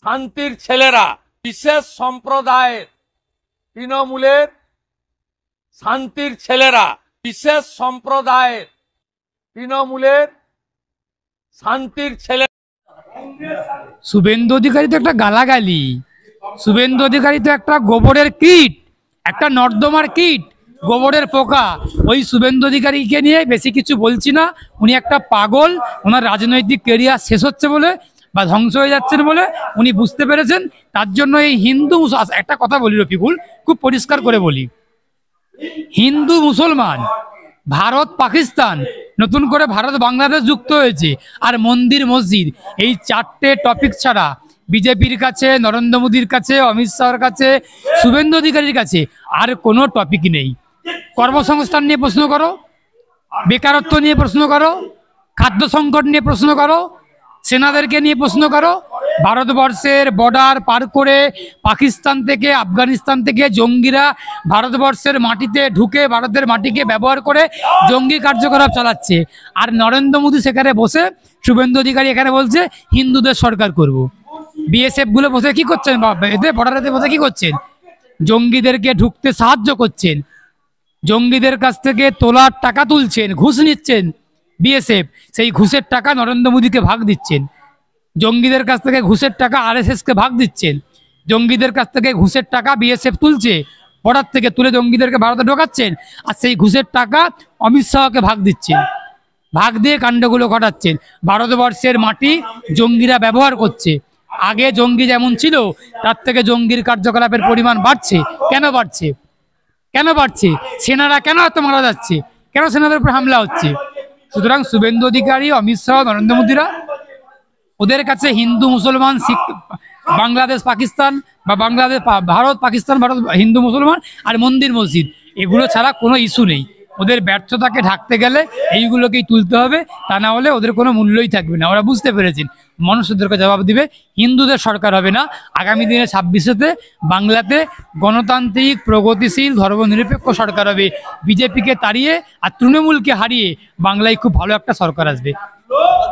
শান্তির ছেলেরা বিশেষ সম্প্রদায়ের তৃণমূলের শান্তির ছেলেরা বিশেষ সম্প্রদায়ের তৃণমূলের শান্তির ছেলে। শুভেন্দু অধিকারী তো একটা গালাগালি, শুভেন্দু অধিকারী তো একটা গোবরের কীট, একটা নর্দমার কীট, গোবরের পোকা। ওই শুভেন্দু অধিকারীকে নিয়ে বেশি কিছু বলছি না। উনি একটা পাগল। ওনার রাজনৈতিক কেরিয়ার শেষ হচ্ছে বলে বা ধ্বংস হয়ে যাচ্ছেন বলে উনি বুঝতে পেরেছেন। তার জন্য এই হিন্দু একটা কথা বলি রফিকুল, খুব পরিষ্কার করে বলি, হিন্দু মুসলমান, ভারত পাকিস্তান, নতুন করে ভারত বাংলাদেশ যুক্ত হয়েছে, আর মন্দির মসজিদ, এই চারটে টপিক ছাড়া বিজেপির কাছে, নরেন্দ্র মোদীর কাছে, অমিত শাহর কাছে, শুভেন্দু অধিকারীর কাছে আর কোনো টপিক নেই। কর্মসংস্থান নিয়ে প্রশ্ন করো, বেকারত্ব নিয়ে প্রশ্ন করো, খাদ্য সংকট নিয়ে প্রশ্ন করো, সেনাদেরকে নিয়ে প্রশ্ন করো। ভারতবর্ষের বর্ডার পার করে পাকিস্তান থেকে, আফগানিস্তান থেকে জঙ্গিরা ভারতবর্ষের মাটিতে ঢুকে ভারতের মাটিকে ব্যবহার করে জঙ্গি কার্যকলাপ চালাচ্ছে। আর নরেন্দ্র মোদী সেখানে বসে, শুভেন্দু অধিকারী এখানে বলছে হিন্দুদের সরকার করব। বিএসএফ গুলো বসে কি করছেন? এতে বর্ডারেতে বসে কি করছেন? জঙ্গিদেরকে ঢুকতে সাহায্য করছেন, জঙ্গিদের কাছ থেকে তোলার টাকা তুলছেন, ঘুষ নিচ্ছেন বিএসএফ, সেই ঘুষের টাকা নরেন্দ্র মোদীকে ভাগ দিচ্ছেন। জঙ্গিদের কাছ থেকে ঘুষের টাকা আরএসএসকে ভাগ দিচ্ছেন। জঙ্গিদের কাছ থেকে ঘুষের টাকা বিএসএফ তুলছে, বর্ডার থেকে তুলে জঙ্গিদেরকে ভারতে ঢোকাচ্ছেন, আর সেই ঘুষের টাকা অমিত শাহকে ভাগ দিচ্ছেন। ভাগ দিয়ে কাণ্ডগুলো ঘটাচ্ছেন। ভারতবর্ষের মাটি জঙ্গিরা ব্যবহার করছে। আগে জঙ্গি যেমন ছিল তার থেকে জঙ্গির কার্যকলাপের পরিমাণ বাড়ছে। কেন বাড়ছে? কেন বাড়ছে? সেনারা কেন এত মারা যাচ্ছে? কেন সেনাদের উপর হামলা হচ্ছে? সুতরাং শুভেন্দু অধিকারী, অমিত শাহ, নরেন্দ্র মোদীরা, ওদের কাছে হিন্দু মুসলমান, শিখ, বাংলাদেশ পাকিস্তান বা বাংলাদেশ ভারত পাকিস্তান, ভারত হিন্দু মুসলমান আর মন্দির মসজিদ, এগুলো ছাড়া কোনো ইস্যু নেই। ওদের ব্যর্থতাকে ঢাকতে গেলে এইগুলোকেই তুলতে হবে, তা না হলে ওদের কোনো মূল্যই থাকবে না। ওরা বুঝতে পেরেছেন মানুষ ওদেরকে জবাব দিবে। হিন্দুদের সরকার হবে না। আগামী দিনে 26-এতে বাংলাতে গণতান্ত্রিক, প্রগতিশীল, ধর্মনিরপেক্ষ সরকার হবে। বিজেপিকে তাড়িয়ে আর তৃণমূলকে হারিয়ে বাংলায় খুব ভালো একটা সরকার আসবে।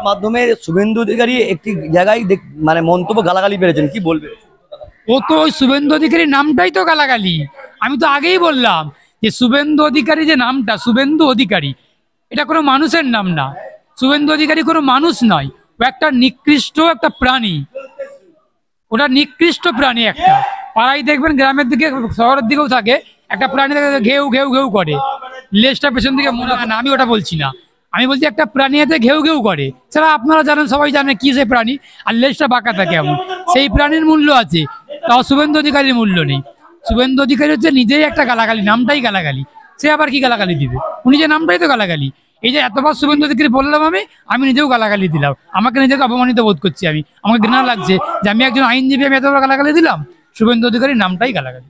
মাধ্যমে শুভেন্দু অধিকারী একটি জায়গায় মানে মন্তব্য গালাগালি পেরেছেন, কি বলবে? ও তো ওই শুভেন্দু অধিকারী নামটাই তো গালাগালি। আমি তো আগেই বললাম যে শুভেন্দু অধিকারী যে নামটা, শুভেন্দু অধিকারী, এটা কোনো মানুষের নাম না। শুভেন্দু অধিকারী কোনো মানুষ নয়, ও একটা নিকৃষ্ট একটা প্রাণী। ওটা নিকৃষ্ট প্রাণী একটা। পাড়ায় দেখবেন, গ্রামের দিকে, শহরের দিকেও থাকে, একটা প্রাণী ঘেউ ঘেউ ঘেউ করে, লেজটা পেছন দিকে মনে হয় না। আমি ওটা বলছি না, আমি বলছি একটা প্রাণী এতে ঘেউ ঘেউ করে। সেটা আপনারা জানেন, সবাই জানে কি সে প্রাণী, আর লেজটা বাঁকা থাকে এমন। সেই প্রাণীর মূল্য আছে, তাও শুভেন্দু অধিকারীর মূল্য নেই। শুভেন্দু অধিকারী হচ্ছে নিজেই একটা গালাগালি, নামটাই গালাগালি। সে আবার কি গালাগালি দিবে? উনি যে নামটাই তো গালাগালি। এই যে এতবার শুভেন্দু অধিকারী বললাম, আমি নিজেও গালাগালি দিলাম। আমাকে নিজেকে অপমানিত বোধ করছি। আমাকে ঘৃণা লাগছে যে আমি একজন আইনজীবী, আমি এতবার গালাগালি দিলাম। শুভেন্দু অধিকারীর নামটাই গালাগালি।